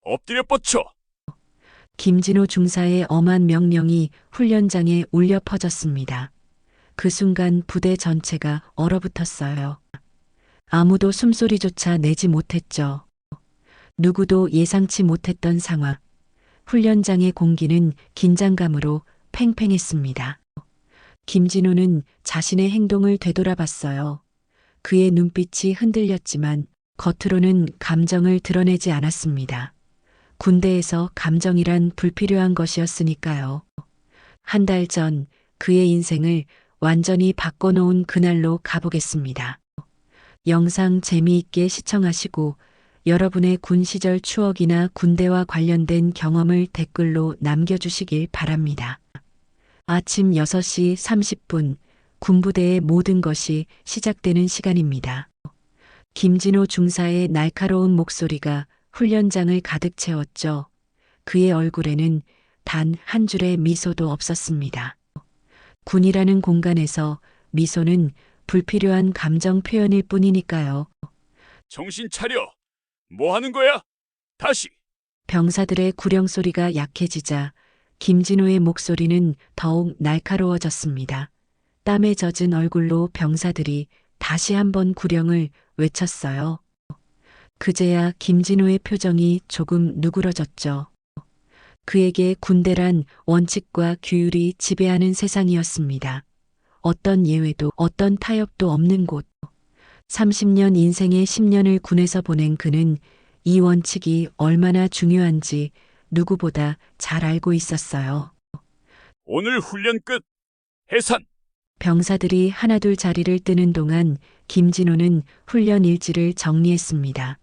엎드려 뻗쳐. 김진호 중사의 엄한 명령이 훈련장에 울려 퍼졌습니다. 그 순간 부대 전체가 얼어붙었어요. 아무도 숨소리조차 내지 못했죠. 누구도 예상치 못했던 상황. 훈련장의 공기는 긴장감으로 팽팽했습니다. 김진호는 자신의 행동을 되돌아봤어요. 그의 눈빛이 흔들렸지만 겉으로는 감정을 드러내지 않았습니다. 군대에서 감정이란 불필요한 것이었으니까요. 한 달 전 그의 인생을 완전히 바꿔놓은 그날로 가보겠습니다. 영상 재미있게 시청하시고 여러분의 군 시절 추억이나 군대와 관련된 경험을 댓글로 남겨주시길 바랍니다. 아침 6시 30분 군부대의 모든 것이 시작되는 시간입니다. 김진호 중사의 날카로운 목소리가 훈련장을 가득 채웠죠. 그의 얼굴에는 단 한 줄의 미소도 없었습니다. 군이라는 공간에서 미소는 불필요한 감정 표현일 뿐이니까요. 정신 차려. 뭐 하는 거야? 다시. 병사들의 구령 소리가 약해지자 김진호의 목소리는 더욱 날카로워졌습니다. 땀에 젖은 얼굴로 병사들이 다시 한번 구령을 외쳤어요. 그제야 김진호의 표정이 조금 누그러졌죠. 그에게 군대란 원칙과 규율이 지배하는 세상이었습니다. 어떤 예외도 어떤 타협도 없는 곳. 30년 인생의 10년을 군에서 보낸 그는 이 원칙이 얼마나 중요한지 누구보다 잘 알고 있었어요. 오늘 훈련 끝. 해산. 병사들이 하나둘 자리를 뜨는 동안 김진호는 훈련 일지를 정리했습니다.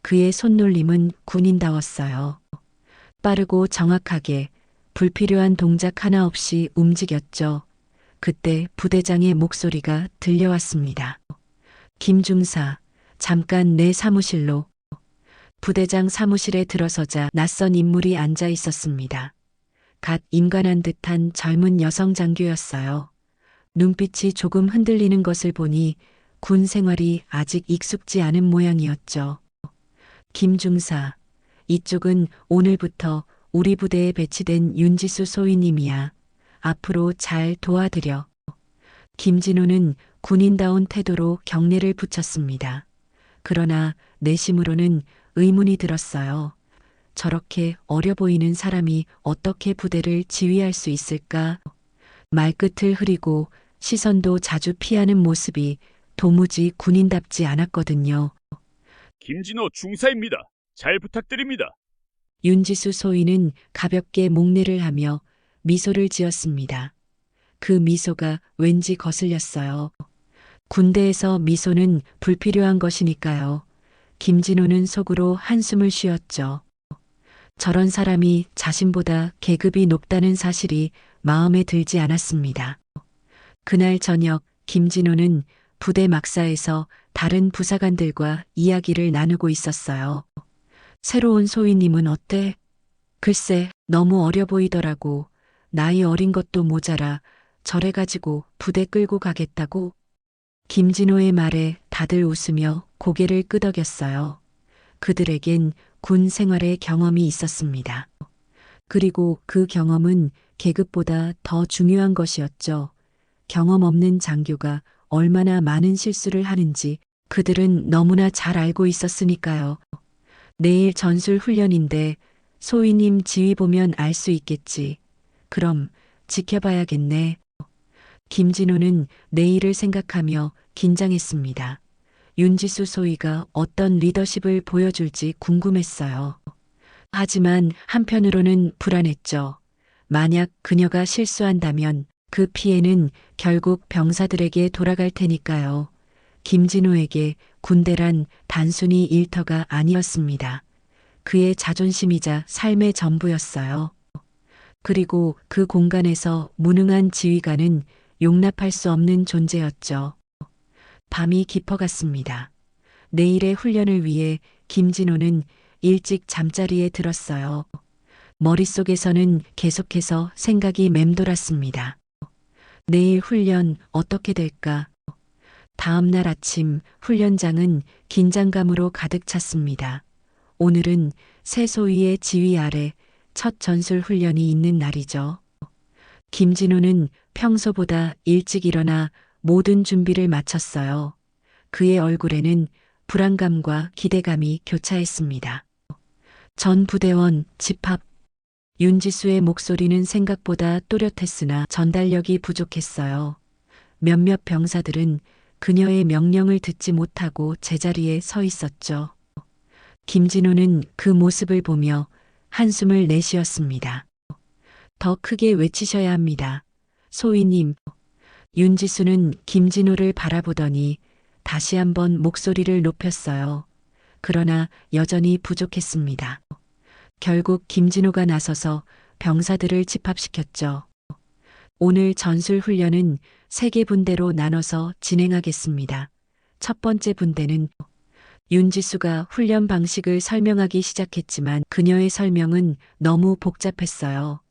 그의 손놀림은 군인다웠어요. 빠르고 정확하게 불필요한 동작 하나 없이 움직였죠. 그때 부대장의 목소리가 들려왔습니다. 김중사, 잠깐 내 사무실로. 부대장 사무실에 들어서자 낯선 인물이 앉아 있었습니다. 갓 임관한 듯한 젊은 여성 장교였어요. 눈빛이 조금 흔들리는 것을 보니 군 생활이 아직 익숙지 않은 모양이었죠. 김중사, 이쪽은 오늘부터 우리 부대에 배치된 윤지수 소위님이야. 앞으로 잘 도와드려. 김진호는 군인다운 태도로 경례를 붙였습니다. 그러나 내심으로는 의문이 들었어요. 저렇게 어려 보이는 사람이 어떻게 부대를 지휘할 수 있을까? 말끝을 흐리고 시선도 자주 피하는 모습이 도무지 군인답지 않았거든요. 김진호 중사입니다. 잘 부탁드립니다. 윤지수 소위는 가볍게 목례를 하며 미소를 지었습니다. 그 미소가 왠지 거슬렸어요. 군대에서 미소는 불필요한 것이니까요. 김진호는 속으로 한숨을 쉬었죠. 저런 사람이 자신보다 계급이 높다는 사실이 마음에 들지 않았습니다. 그날 저녁 김진호는 부대 막사에서 다른 부사관들과 이야기를 나누고 있었어요. 새로운 소위님은 어때? 글쎄, 너무 어려 보이더라고. 나이 어린 것도 모자라 저래가지고 부대 끌고 가겠다고? 김진호의 말에 다들 웃으며 고개를 끄덕였어요. 그들에겐 군 생활의 경험이 있었습니다. 그리고 그 경험은 계급보다 더 중요한 것이었죠. 경험 없는 장교가 얼마나 많은 실수를 하는지 그들은 너무나 잘 알고 있었으니까요. 내일 전술 훈련인데 소위님 지휘 보면 알 수 있겠지. 그럼 지켜봐야겠네. 김진호는 내일을 생각하며 긴장했습니다. 윤지수 소위가 어떤 리더십을 보여줄지 궁금했어요. 하지만 한편으로는 불안했죠. 만약 그녀가 실수한다면 그 피해는 결국 병사들에게 돌아갈 테니까요. 김진호에게 군대란 단순히 일터가 아니었습니다. 그의 자존심이자 삶의 전부였어요. 그리고 그 공간에서 무능한 지휘관은 용납할 수 없는 존재였죠. 밤이 깊어갔습니다. 내일의 훈련을 위해 김진호는 일찍 잠자리에 들었어요. 머릿속에서는 계속해서 생각이 맴돌았습니다. 내일 훈련 어떻게 될까? 다음 날 아침 훈련장은 긴장감으로 가득 찼습니다. 오늘은 새 소위의 지휘 아래 첫 전술 훈련이 있는 날이죠. 김진호는 평소보다 일찍 일어나 모든 준비를 마쳤어요. 그의 얼굴에는 불안감과 기대감이 교차했습니다. 전 부대원 집합. 윤지수의 목소리는 생각보다 또렷했으나 전달력이 부족했어요. 몇몇 병사들은 그녀의 명령을 듣지 못하고 제자리에 서 있었죠. 김진호는 그 모습을 보며 한숨을 내쉬었습니다. 더 크게 외치셔야 합니다. 소위님. 윤지수는 김진호를 바라보더니 다시 한번 목소리를 높였어요. 그러나 여전히 부족했습니다. 결국 김진호가 나서서 병사들을 집합시켰죠. 오늘 전술 훈련은 3개 분대로 나눠서 진행하겠습니다. 첫 번째 분대는 윤지수가 훈련 방식을 설명하기 시작했지만 그녀의 설명은 너무 복잡했어요.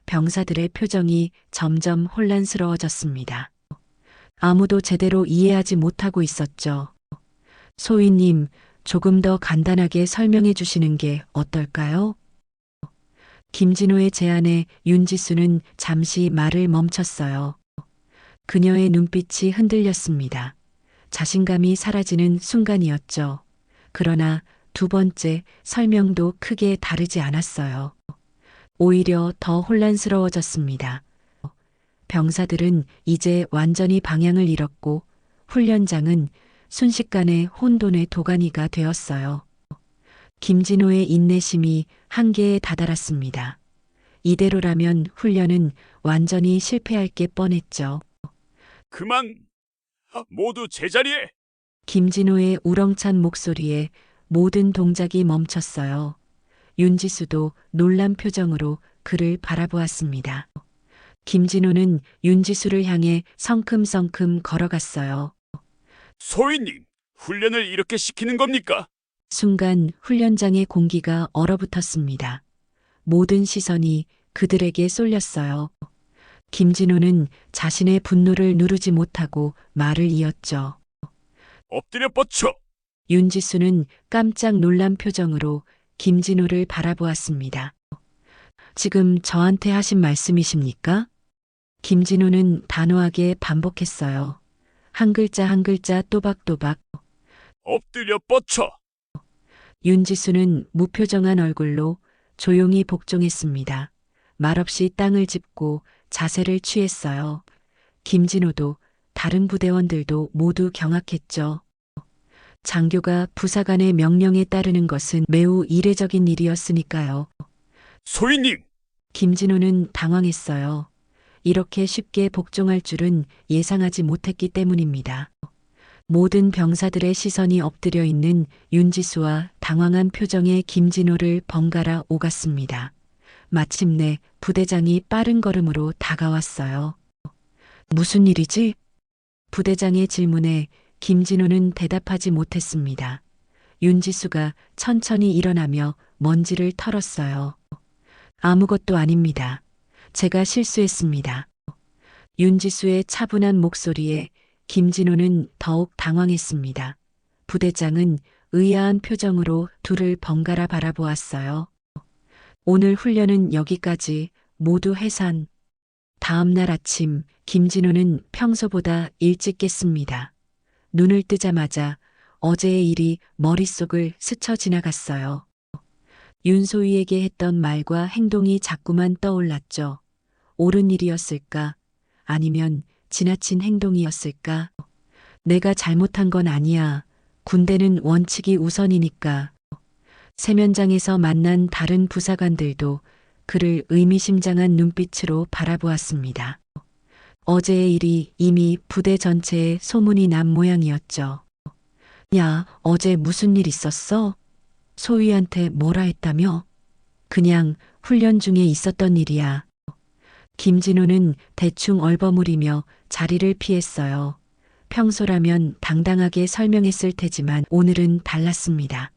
병사들의 표정이 점점 혼란스러워졌습니다. 아무도 제대로 이해하지 못하고 있었죠. 소위님, 조금 더 간단하게 설명해 주시는 게 어떨까요? 김진호의 제안에 윤지수는 잠시 말을 멈췄어요. 그녀의 눈빛이 흔들렸습니다. 자신감이 사라지는 순간이었죠. 그러나 두 번째 설명도 크게 다르지 않았어요. 오히려 더 혼란스러워졌습니다. 병사들은 이제 완전히 방향을 잃었고 훈련장은 순식간에 혼돈의 도가니가 되었어요. 김진호의 인내심이 한계에 다다랐습니다. 이대로라면 훈련은 완전히 실패할 게 뻔했죠. 그만! 모두 제자리에! 김진호의 우렁찬 목소리에 모든 동작이 멈췄어요. 윤지수도 놀란 표정으로 그를 바라보았습니다. 김진호는 윤지수를 향해 성큼성큼 걸어갔어요. 소위님, 훈련을 이렇게 시키는 겁니까? 순간 훈련장의 공기가 얼어붙었습니다. 모든 시선이 그들에게 쏠렸어요. 김진호는 자신의 분노를 누르지 못하고 말을 이었죠. 엎드려 뻗쳐! 윤지수는 깜짝 놀란 표정으로 김진호를 바라보았습니다. 지금 저한테 하신 말씀이십니까? 김진호는 단호하게 반복했어요. 한 글자 한 글자 또박또박. 엎드려 뻗쳐! 윤지수는 무표정한 얼굴로 조용히 복종했습니다. 말없이 땅을 짚고 자세를 취했어요. 김진호도 다른 부대원들도 모두 경악했죠. 장교가 부사관의 명령에 따르는 것은 매우 이례적인 일이었으니까요. 소위님! 김진호는 당황했어요. 이렇게 쉽게 복종할 줄은 예상하지 못했기 때문입니다. 모든 병사들의 시선이 엎드려 있는 윤지수와 당황한 표정의 김진호를 번갈아 오갔습니다. 마침내 부대장이 빠른 걸음으로 다가왔어요. 무슨 일이지? 부대장의 질문에 김진호는 대답하지 못했습니다. 윤지수가 천천히 일어나며 먼지를 털었어요. 아무것도 아닙니다. 제가 실수했습니다. 윤지수의 차분한 목소리에 김진호는 더욱 당황했습니다. 부대장은 의아한 표정으로 둘을 번갈아 바라보았어요. 오늘 훈련은 여기까지. 모두 해산. 다음 날 아침 김진호는 평소보다 일찍 깼습니다. 눈을 뜨자마자 어제의 일이 머릿속을 스쳐 지나갔어요. 윤소희에게 했던 말과 행동이 자꾸만 떠올랐죠. 옳은 일이었을까? 아니면 지나친 행동이었을까? 내가 잘못한 건 아니야. 군대는 원칙이 우선이니까. 세면장에서 만난 다른 부사관들도 그를 의미심장한 눈빛으로 바라보았습니다. 어제의 일이 이미 부대 전체에 소문이 난 모양이었죠. 야, 어제 무슨 일 있었어? 소위한테 뭐라 했다며? 그냥 훈련 중에 있었던 일이야. 김진호는 대충 얼버무리며 자리를 피했어요. 평소라면 당당하게 설명했을 테지만 오늘은 달랐습니다.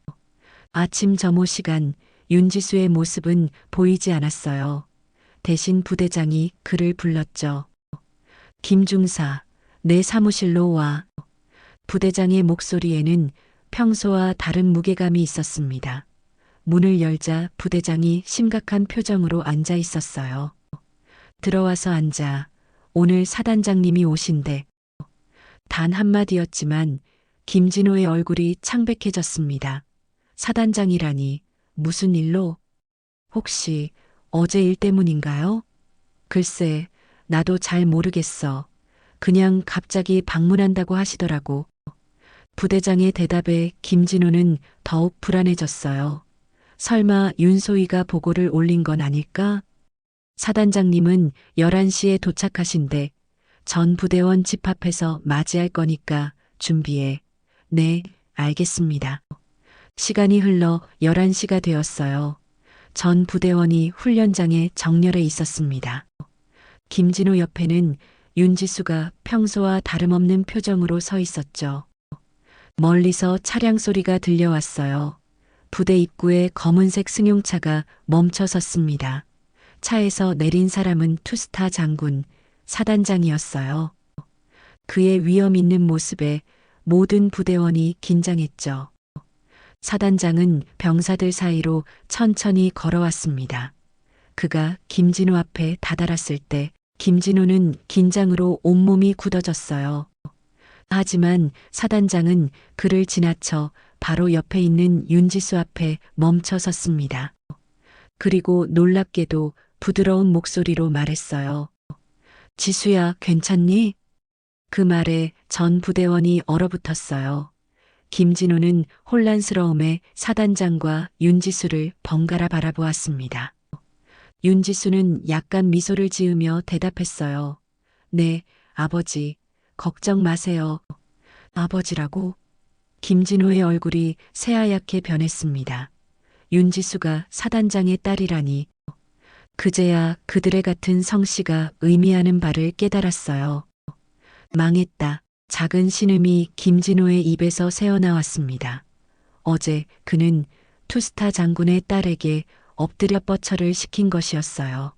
아침 점호 시간 윤지수의 모습은 보이지 않았어요. 대신 부대장이 그를 불렀죠. 김중사, 내 사무실로 와. 부대장의 목소리에는 평소와 다른 무게감이 있었습니다. 문을 열자 부대장이 심각한 표정으로 앉아 있었어요. 들어와서 앉아. 오늘 사단장님이 오신대. 단 한마디였지만 김진호의 얼굴이 창백해졌습니다. 사단장이라니 무슨 일로? 혹시 어제 일 때문인가요? 글쎄, 나도 잘 모르겠어. 그냥 갑자기 방문한다고 하시더라고. 부대장의 대답에 김진호는 더욱 불안해졌어요. 설마 윤소희가 보고를 올린 건 아닐까? 사단장님은 11시에 도착하신대. 전 부대원 집 앞에서 맞이할 거니까 준비해. 네, 알겠습니다. 시간이 흘러 11시가 되었어요. 전 부대원이 훈련장에 정렬해 있었습니다. 김진호 옆에는 윤지수가 평소와 다름없는 표정으로 서 있었죠. 멀리서 차량 소리가 들려왔어요. 부대 입구에 검은색 승용차가 멈춰 섰습니다. 차에서 내린 사람은 투스타 장군, 사단장이었어요. 그의 위험 있는 모습에 모든 부대원이 긴장했죠. 사단장은 병사들 사이로 천천히 걸어왔습니다. 그가 김진호 앞에 다다랐을 때 김진호는 긴장으로 온몸이 굳어졌어요. 하지만 사단장은 그를 지나쳐 바로 옆에 있는 윤지수 앞에 멈춰 섰습니다. 그리고 놀랍게도 부드러운 목소리로 말했어요. 지수야, 괜찮니? 그 말에 전 부대원이 얼어붙었어요. 김진호는 혼란스러움에 사단장과 윤지수를 번갈아 바라보았습니다. 윤지수는 약간 미소를 지으며 대답했어요. 네, 아버지, 걱정 마세요. 아버지라고? 김진호의 얼굴이 새하얗게 변했습니다. 윤지수가 사단장의 딸이라니. 그제야 그들의 같은 성씨가 의미하는 바를 깨달았어요. 망했다. 작은 신음이 김진호의 입에서 새어나왔습니다. 어제 그는 투스타 장군의 딸에게 엎드려 뻗쳐를 시킨 것이었어요.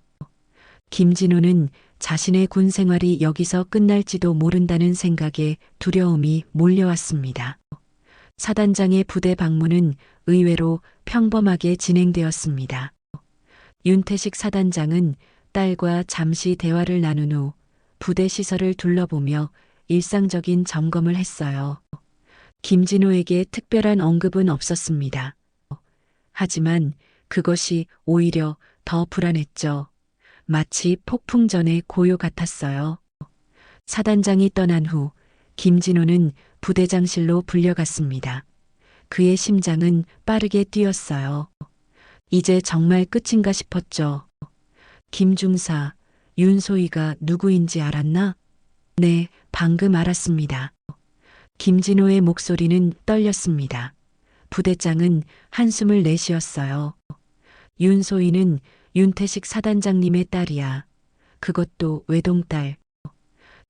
김진호는 자신의 군 생활이 여기서 끝날지도 모른다는 생각에 두려움이 몰려왔습니다. 사단장의 부대 방문은 의외로 평범하게 진행되었습니다. 윤태식 사단장은 딸과 잠시 대화를 나눈 후 부대 시설을 둘러보며 일상적인 점검을 했어요. 김진호에게 특별한 언급은 없었습니다. 하지만 그것이 오히려 더 불안했죠. 마치 폭풍 전의 고요 같았어요. 사단장이 떠난 후 김진호는 부대장실로 불려갔습니다. 그의 심장은 빠르게 뛰었어요. 이제 정말 끝인가 싶었죠. 김중사, 윤소희가 누구인지 알았나? 네, 방금 알았습니다. 김진호의 목소리는 떨렸습니다. 부대장은 한숨을 내쉬었어요. 윤소희는 윤태식 사단장님의 딸이야. 그것도 외동딸.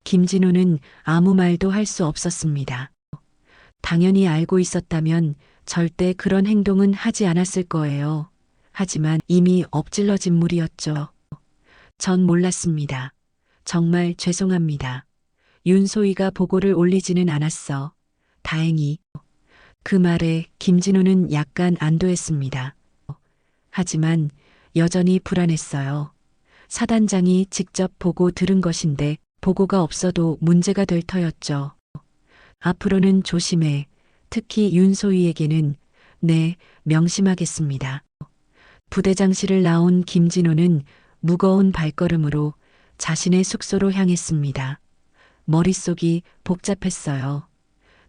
김진호는 아무 말도 할 수 없었습니다. 당연히 알고 있었다면 절대 그런 행동은 하지 않았을 거예요. 하지만 이미 엎질러진 물이었죠. 전 몰랐습니다. 정말 죄송합니다. 윤소희가 보고를 올리지는 않았어. 다행히. 그 말에 김진호는 약간 안도했습니다. 하지만 여전히 불안했어요. 사단장이 직접 보고 들은 것인데 보고가 없어도 문제가 될 터였죠. 앞으로는 조심해. 특히 윤소희에게는. 네, 명심하겠습니다. 부대장실을 나온 김진호는 무거운 발걸음으로 자신의 숙소로 향했습니다. 머릿속이 복잡했어요.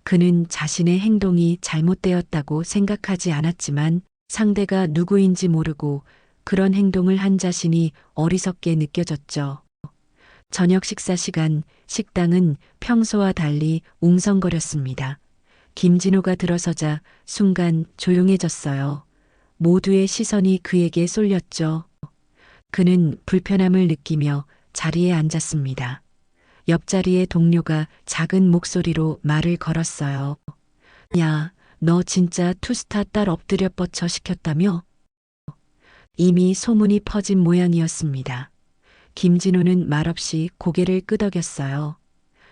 그는 자신의 행동이 잘못되었다고 생각하지 않았지만 상대가 누구인지 모르고 그런 행동을 한 자신이 어리석게 느껴졌죠. 저녁 식사 시간, 식당은 평소와 달리 웅성거렸습니다. 김진호가 들어서자 순간 조용해졌어요. 모두의 시선이 그에게 쏠렸죠. 그는 불편함을 느끼며 자리에 앉았습니다. 옆자리의 동료가 작은 목소리로 말을 걸었어요. 야, 너 진짜 투스타 딸 엎드려 뻗쳐 시켰다며? 이미 소문이 퍼진 모양이었습니다. 김진호는 말없이 고개를 끄덕였어요.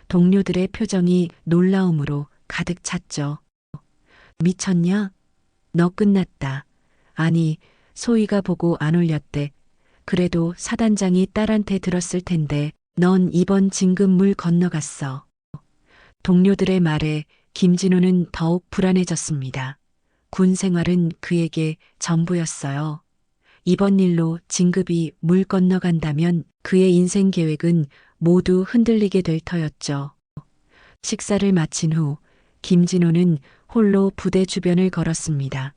동료들의 표정이 놀라움으로 가득 찼죠. 미쳤냐? 너 끝났다. 아니, 소희가 보고 안 올렸대. 그래도 사단장이 딸한테 들었을 텐데 넌 이번 진급물 건너갔어. 동료들의 말에 김진호는 더욱 불안해졌습니다. 군 생활은 그에게 전부였어요. 이번 일로 진급이 물 건너간다면 그의 인생 계획은 모두 흔들리게 될 터였죠. 식사를 마친 후 김진호는 홀로 부대 주변을 걸었습니다.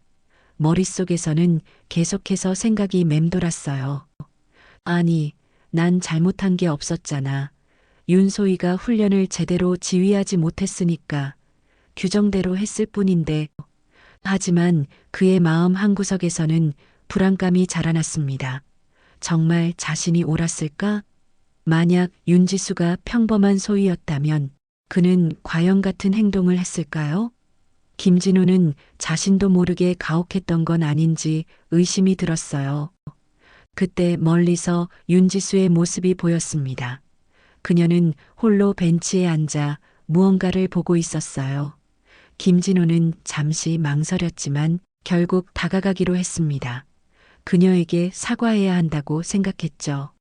머릿속에서는 계속해서 생각이 맴돌았어요. 아니, 난 잘못한 게 없었잖아. 윤소희가 훈련을 제대로 지휘하지 못했으니까 규정대로 했을 뿐인데. 하지만 그의 마음 한구석에서는 불안감이 자라났습니다. 정말 자신이 옳았을까? 만약 윤지수가 평범한 소희였다면 그는 과연 같은 행동을 했을까요? 김진호는 자신도 모르게 가혹했던 건 아닌지 의심이 들었어요. 그때 멀리서 윤지수의 모습이 보였습니다. 그녀는 홀로 벤치에 앉아 무언가를 보고 있었어요. 김진호는 잠시 망설였지만 결국 다가가기로 했습니다. 그녀에게 사과해야 한다고 생각했죠.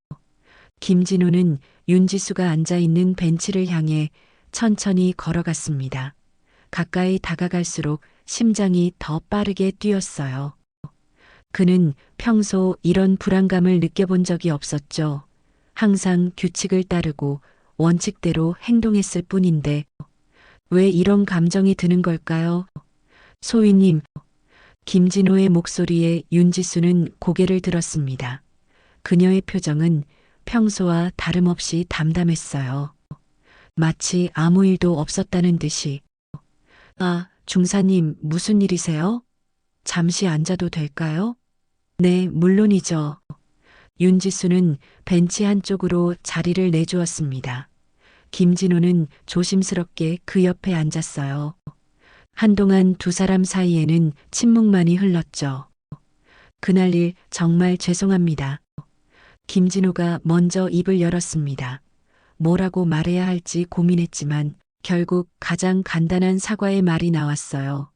김진호는 윤지수가 앉아 있는 벤치를 향해 천천히 걸어갔습니다. 가까이 다가갈수록 심장이 더 빠르게 뛰었어요. 그는 평소 이런 불안감을 느껴본 적이 없었죠. 항상 규칙을 따르고 원칙대로 행동했을 뿐인데 왜 이런 감정이 드는 걸까요? 소희님, 김진호의 목소리에 윤지수는 고개를 들었습니다. 그녀의 표정은 평소와 다름없이 담담했어요. 마치 아무 일도 없었다는 듯이. 아, 중사님, 무슨 일이세요? 잠시 앉아도 될까요? 네, 물론이죠. 윤지수는 벤치 한쪽으로 자리를 내주었습니다. 김진호는 조심스럽게 그 옆에 앉았어요. 한동안 두 사람 사이에는 침묵만이 흘렀죠. 그날 일 정말 죄송합니다. 김진호가 먼저 입을 열었습니다. 뭐라고 말해야 할지 고민했지만 결국 가장 간단한 사과의 말이 나왔어요.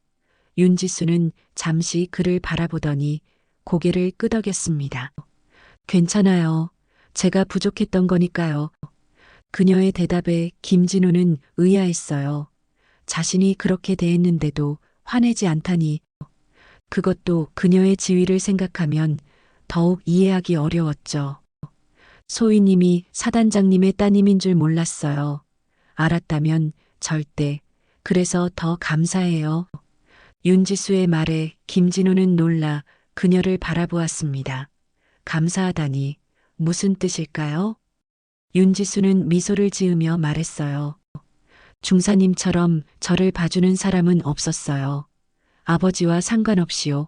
윤지수는 잠시 그를 바라보더니 고개를 끄덕였습니다. 괜찮아요. 제가 부족했던 거니까요. 그녀의 대답에 김진호는 의아했어요. 자신이 그렇게 대했는데도 화내지 않다니. 그것도 그녀의 지위를 생각하면 더욱 이해하기 어려웠죠. 소희님이 사단장님의 따님인 줄 몰랐어요. 알았다면 절대. 그래서 더 감사해요. 윤지수의 말에 김진호는 놀라 그녀를 바라보았습니다. 감사하다니 무슨 뜻일까요? 윤지수는 미소를 지으며 말했어요. 중사님처럼 저를 봐주는 사람은 없었어요. 아버지와 상관없이요.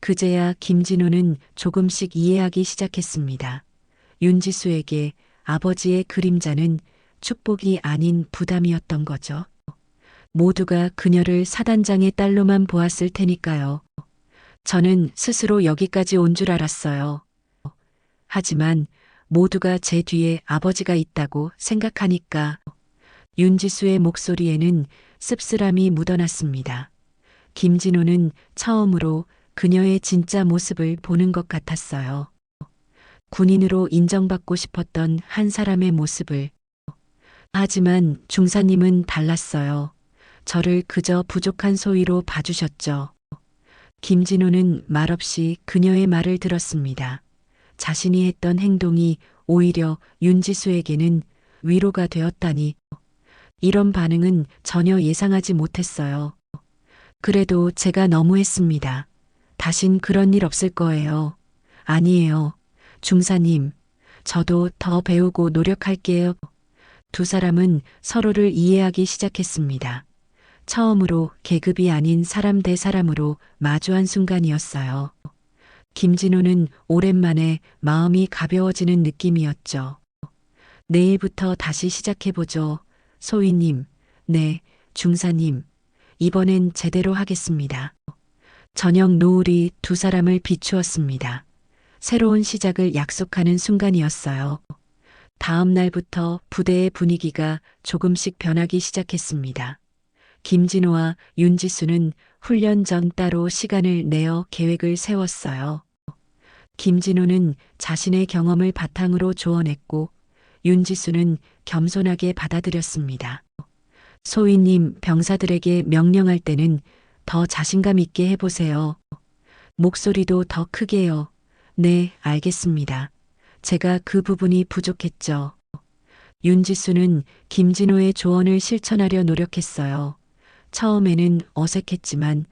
그제야 김진호는 조금씩 이해하기 시작했습니다. 윤지수에게 아버지의 그림자는 축복이 아닌 부담이었던 거죠. 모두가 그녀를 사단장의 딸로만 보았을 테니까요. 저는 스스로 여기까지 온 줄 알았어요. 하지만 모두가 제 뒤에 아버지가 있다고 생각하니까. 윤지수의 목소리에는 씁쓸함이 묻어났습니다. 김진호는 처음으로 그녀의 진짜 모습을 보는 것 같았어요. 군인으로 인정받고 싶었던 한 사람의 모습을. 하지만 중사님은 달랐어요. 저를 그저 부족한 소위로 봐주셨죠. 김진호는 말없이 그녀의 말을 들었습니다. 자신이 했던 행동이 오히려 윤지수에게는 위로가 되었다니. 이런 반응은 전혀 예상하지 못했어요. 그래도 제가 너무했습니다. 다신 그런 일 없을 거예요. 아니에요. 중사님, 저도 더 배우고 노력할게요. 두 사람은 서로를 이해하기 시작했습니다. 처음으로 계급이 아닌 사람 대 사람으로 마주한 순간이었어요. 김진호는 오랜만에 마음이 가벼워지는 느낌이었죠. 내일부터 다시 시작해보죠. 소희님, 네, 중사님, 이번엔 제대로 하겠습니다. 저녁 노을이 두 사람을 비추었습니다. 새로운 시작을 약속하는 순간이었어요. 다음 날부터 부대의 분위기가 조금씩 변하기 시작했습니다. 김진호와 윤지수는 훈련 전 따로 시간을 내어 계획을 세웠어요. 김진호는 자신의 경험을 바탕으로 조언했고 윤지수는 겸손하게 받아들였습니다. 소위님, 병사들에게 명령할 때는 더 자신감 있게 해보세요. 목소리도 더 크게요. 네, 알겠습니다. 제가 그 부분이 부족했죠. 윤지수는 김진호의 조언을 실천하려 노력했어요. 처음에는 어색했지만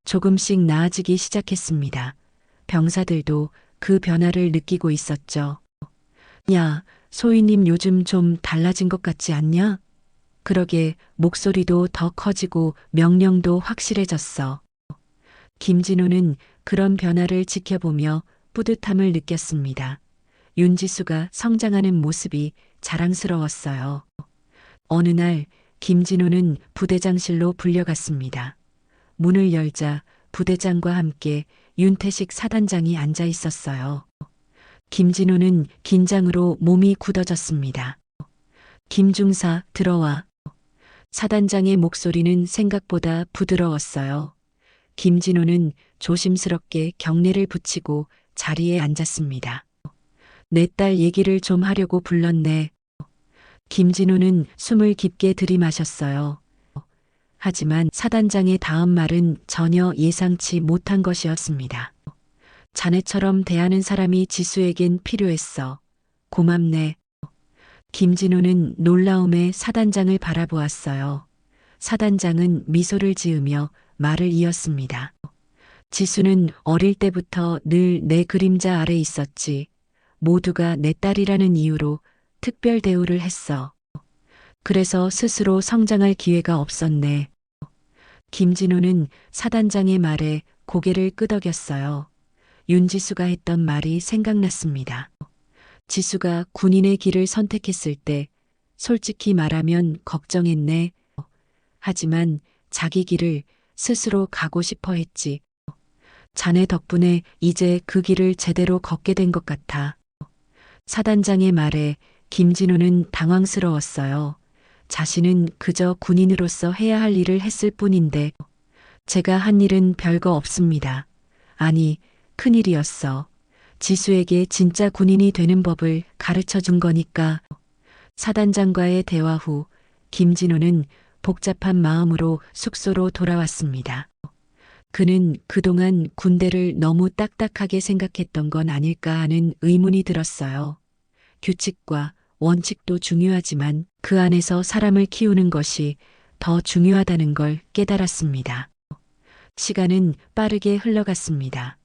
조금씩 나아지기 시작했습니다. 병사들도 그 변화를 느끼고 있었죠. 야, 소희님 요즘 좀 달라진 것 같지 않냐? 그러게 목소리도 더 커지고 명령도 확실해졌어. 김진호는 그런 변화를 지켜보며 뿌듯함을 느꼈습니다. 윤지수가 성장하는 모습이 자랑스러웠어요. 어느 날 김진호는 부대장실로 불려갔습니다. 문을 열자 부대장과 함께 윤태식 사단장이 앉아 있었어요. 김진호는 긴장으로 몸이 굳어졌습니다. 김중사, 들어와. 사단장의 목소리는 생각보다 부드러웠어요. 김진호는 조심스럽게 경례를 붙이고 자리에 앉았습니다. 내 딸 얘기를 좀 하려고 불렀네. 김진호는 숨을 깊게 들이마셨어요. 하지만 사단장의 다음 말은 전혀 예상치 못한 것이었습니다. 자네처럼 대하는 사람이 지수에겐 필요했어. 고맙네. 김진호는 놀라움에 사단장을 바라보았어요. 사단장은 미소를 지으며 말을 이었습니다. 지수는 어릴 때부터 늘 내 그림자 아래 있었지. 모두가 내 딸이라는 이유로 특별 대우를 했어. 그래서 스스로 성장할 기회가 없었네. 김진호는 사단장의 말에 고개를 끄덕였어요. 윤지수가 했던 말이 생각났습니다. 지수가 군인의 길을 선택했을 때 솔직히 말하면 걱정했네. 하지만 자기 길을 스스로 가고 싶어 했지. 자네 덕분에 이제 그 길을 제대로 걷게 된 것 같아. 사단장의 말에 김진호는 당황스러웠어요. 자신은 그저 군인으로서 해야 할 일을 했을 뿐인데 제가 한 일은 별거 없습니다. 아니, 큰일이었어. 지수에게 진짜 군인이 되는 법을 가르쳐 준 거니까. 사단장과의 대화 후 김진호는 복잡한 마음으로 숙소로 돌아왔습니다. 그는 그동안 군대를 너무 딱딱하게 생각했던 건 아닐까 하는 의문이 들었어요. 규칙과 원칙도 중요하지만 그 안에서 사람을 키우는 것이 더 중요하다는 걸 깨달았습니다. 시간은 빠르게 흘러갔습니다.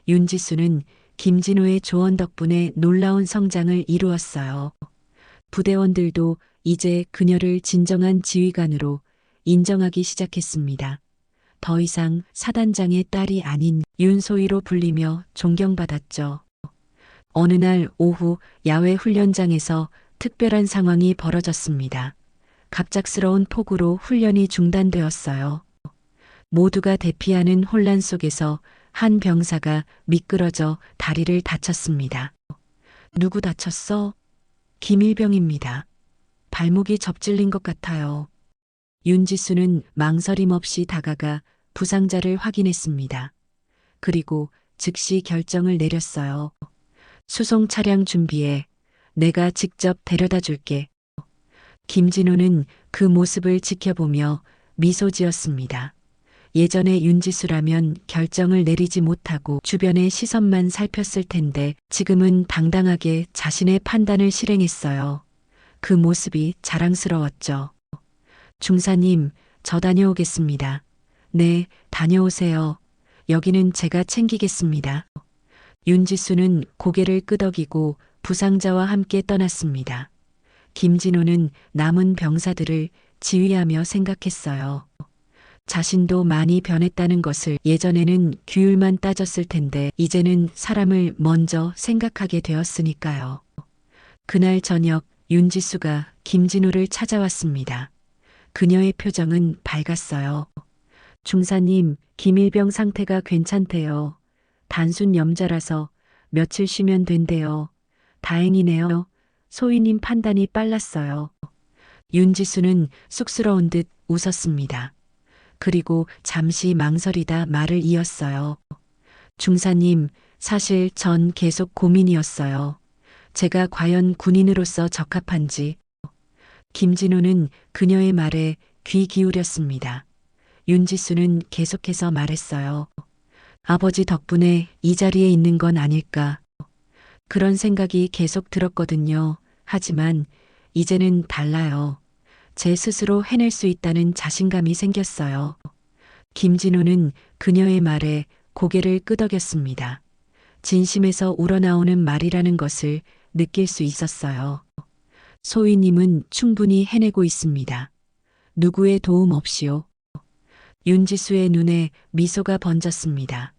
윤지수는 김진호의 조언 덕분에 놀라운 성장을 이루었어요. 부대원들도 이제 그녀를 진정한 지휘관으로 인정하기 시작했습니다. 더 이상 사단장의 딸이 아닌 윤소희로 불리며 존경받았죠. 어느 날 오후 야외 훈련장에서 특별한 상황이 벌어졌습니다. 갑작스러운 폭우로 훈련이 중단되었어요. 모두가 대피하는 혼란 속에서 한 병사가 미끄러져 다리를 다쳤습니다. 누구 다쳤어? 김일병입니다. 발목이 접질린 것 같아요. 윤지수는 망설임 없이 다가가 부상자를 확인했습니다. 그리고 즉시 결정을 내렸어요. 수송 차량 준비해. 내가 직접 데려다 줄게. 김진호는 그 모습을 지켜보며 미소 지었습니다. 예전에 윤지수라면 결정을 내리지 못하고 주변의 시선만 살폈을 텐데 지금은 당당하게 자신의 판단을 실행했어요. 그 모습이 자랑스러웠죠. 중사님, 저 다녀오겠습니다. 네, 다녀오세요. 여기는 제가 챙기겠습니다. 윤지수는 고개를 끄덕이고 부상자와 함께 떠났습니다. 김진호는 남은 병사들을 지휘하며 생각했어요. 자신도 많이 변했다는 것을 예전에는 규율만 따졌을 텐데 이제는 사람을 먼저 생각하게 되었으니까요. 그날 저녁 윤지수가 김진호를 찾아왔습니다. 그녀의 표정은 밝았어요. 중사님, 김일병 상태가 괜찮대요. 단순 염자라서 며칠 쉬면 된대요. 다행이네요. 소희님 판단이 빨랐어요. 윤지수는 쑥스러운 듯 웃었습니다. 그리고 잠시 망설이다 말을 이었어요. 중사님, 사실 전 계속 고민이었어요. 제가 과연 군인으로서 적합한지. 김진호는 그녀의 말에 귀 기울였습니다. 윤지수는 계속해서 말했어요. 아버지 덕분에 이 자리에 있는 건 아닐까. 그런 생각이 계속 들었거든요. 하지만 이제는 달라요. 제 스스로 해낼 수 있다는 자신감이 생겼어요. 김진호는 그녀의 말에 고개를 끄덕였습니다. 진심에서 우러나오는 말이라는 것을 느낄 수 있었어요. 소희님은 충분히 해내고 있습니다. 누구의 도움 없이요. 윤지수의 눈에 미소가 번졌습니다.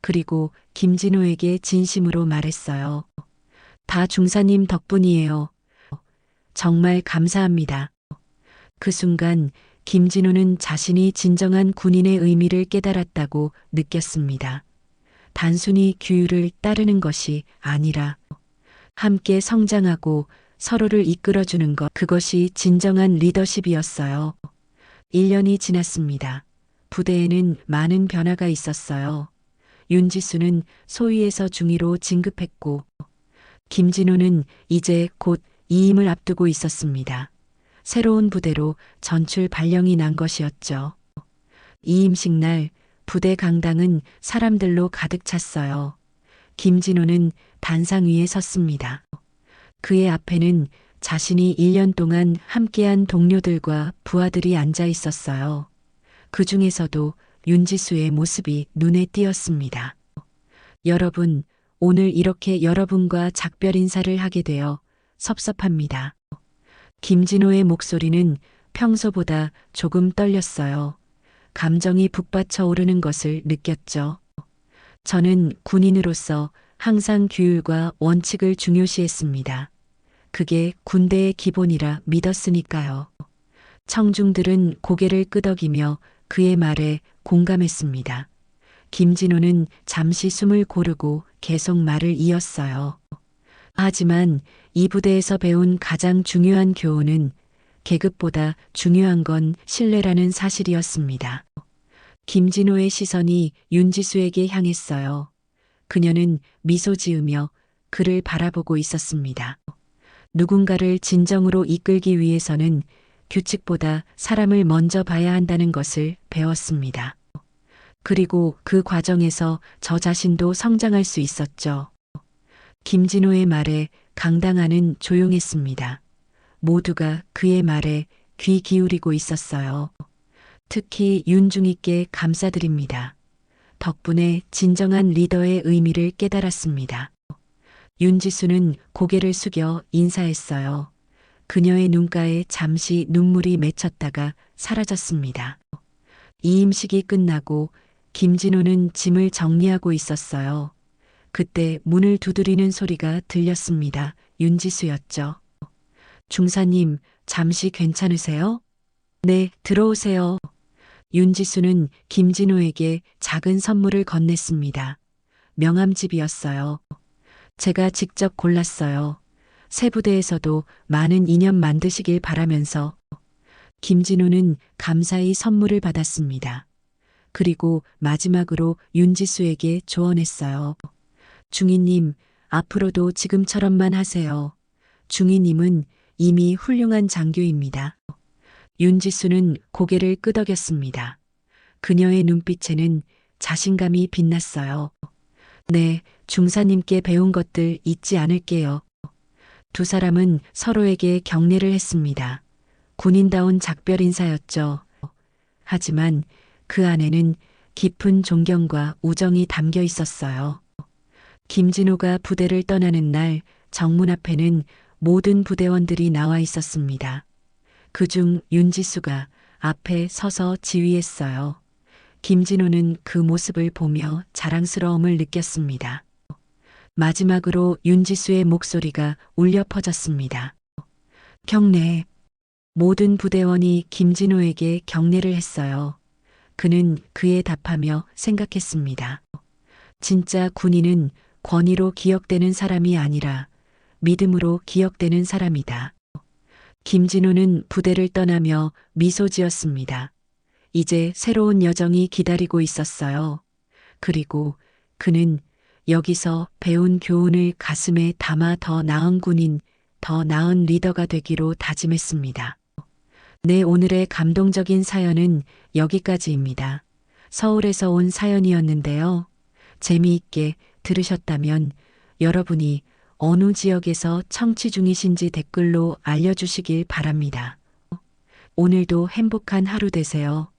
그리고 김진호에게 진심으로 말했어요. 다 중사님 덕분이에요. 정말 감사합니다. 그 순간 김진호는 자신이 진정한 군인의 의미를 깨달았다고 느꼈습니다. 단순히 규율을 따르는 것이 아니라 함께 성장하고 서로를 이끌어주는 것, 그것이 진정한 리더십이었어요. 1년이 지났습니다. 부대에는 많은 변화가 있었어요. 윤지수는 소위에서 중위로 진급했고, 김진호는 이제 곧 이임을 앞두고 있었습니다. 새로운 부대로 전출 발령이 난 것이었죠. 이임식 날 부대 강당은 사람들로 가득 찼어요. 김진호는 단상 위에 섰습니다. 그의 앞에는 자신이 1년 동안 함께한 동료들과 부하들이 앉아 있었어요. 그 중에서도 윤지수의 모습이 눈에 띄었습니다. 여러분, 오늘 이렇게 여러분과 작별 인사를 하게 되어 섭섭합니다. 김진호의 목소리는 평소보다 조금 떨렸어요. 감정이 북받쳐 오르는 것을 느꼈죠. 저는 군인으로서 항상 규율과 원칙을 중요시했습니다. 그게 군대의 기본이라 믿었으니까요. 청중들은 고개를 끄덕이며 그의 말에 공감했습니다. 김진호는 잠시 숨을 고르고 계속 말을 이었어요. 하지만 이 부대에서 배운 가장 중요한 교훈은 계급보다 중요한 건 신뢰라는 사실이었습니다. 김진호의 시선이 윤지수에게 향했어요. 그녀는 미소 지으며 그를 바라보고 있었습니다. 누군가를 진정으로 이끌기 위해서는 규칙보다 사람을 먼저 봐야 한다는 것을 배웠습니다. 그리고 그 과정에서 저 자신도 성장할 수 있었죠. 김진호의 말에 강당 안은 조용했습니다. 모두가 그의 말에 귀 기울이고 있었어요. 특히 윤중이께 감사드립니다. 덕분에 진정한 리더의 의미를 깨달았습니다. 윤지수는 고개를 숙여 인사했어요. 그녀의 눈가에 잠시 눈물이 맺혔다가 사라졌습니다. 이임식이 끝나고 김진호는 짐을 정리하고 있었어요. 그때 문을 두드리는 소리가 들렸습니다. 윤지수였죠. 중사님, 잠시 괜찮으세요? 네, 들어오세요. 윤지수는 김진호에게 작은 선물을 건넸습니다. 명함집이었어요. 제가 직접 골랐어요. 새 부대에서도 많은 인연 만드시길 바라면서. 김진호는 감사히 선물을 받았습니다. 그리고 마지막으로 윤지수에게 조언했어요. 중이님, 앞으로도 지금처럼만 하세요. 중이님은 이미 훌륭한 장교입니다. 윤지수는 고개를 끄덕였습니다. 그녀의 눈빛에는 자신감이 빛났어요. 네, 중사님께 배운 것들 잊지 않을게요. 두 사람은 서로에게 격려를 했습니다. 군인다운 작별 인사였죠. 하지만 그 안에는 깊은 존경과 우정이 담겨 있었어요. 김진호가 부대를 떠나는 날 정문 앞에는 모든 부대원들이 나와 있었습니다. 그중 윤지수가 앞에 서서 지휘했어요. 김진호는 그 모습을 보며 자랑스러움을 느꼈습니다. 마지막으로 윤지수의 목소리가 울려 퍼졌습니다. 경례. 모든 부대원이 김진호에게 경례를 했어요. 그는 그에 답하며 생각했습니다. 진짜 군인은 권위로 기억되는 사람이 아니라 믿음으로 기억되는 사람이다. 김진우는 부대를 떠나며 미소 지었습니다. 이제 새로운 여정이 기다리고 있었어요. 그리고 그는 여기서 배운 교훈을 가슴에 담아 더 나은 군인, 더 나은 리더가 되기로 다짐했습니다. 네, 오늘의 감동적인 사연은 여기까지입니다. 서울에서 온 사연이었는데요. 재미있게 들으셨다면 여러분이 어느 지역에서 청취 중이신지 댓글로 알려주시길 바랍니다. 오늘도 행복한 하루 되세요.